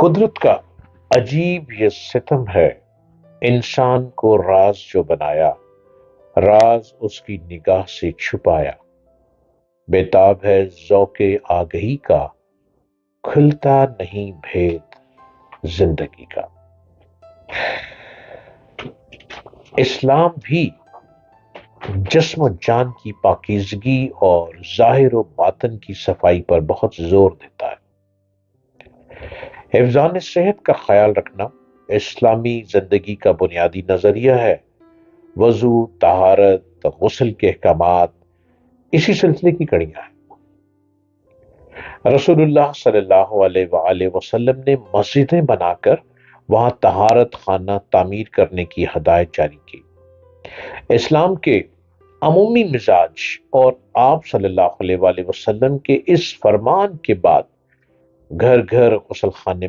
कुदरत का अजीब ये सितम है, इंसान को राज जो बनाया, राज उसकी निगाह से छुपाया। बेताब है ज़ौक़े आगही का, खुलता नहीं भेद जिंदगी का। इस्लाम भी जिस्म जान की पाकीज़गी और ज़ाहिर व बातिन की सफाई पर बहुत जोर देता है। हिफ्ज़ान सेहत का ख्याल रखना इस्लामी जिंदगी का बुनियादी नजरिया है। वजू, तहारत, गुस्ल के अहकामात इसी सिलसिले की कड़ियां हैं। रसूलुल्लाह सल्लल्लाहु अलैहि वसल्लम ने मस्जिदें बनाकर वहां तहारत खाना तामीर करने की हदायत जारी की। इस्लाम के अमूमी मिजाज और आप सल्लल्लाहु अलैहि वसल्लम के इस फरमान के बाद घर घर गुस्ल खाने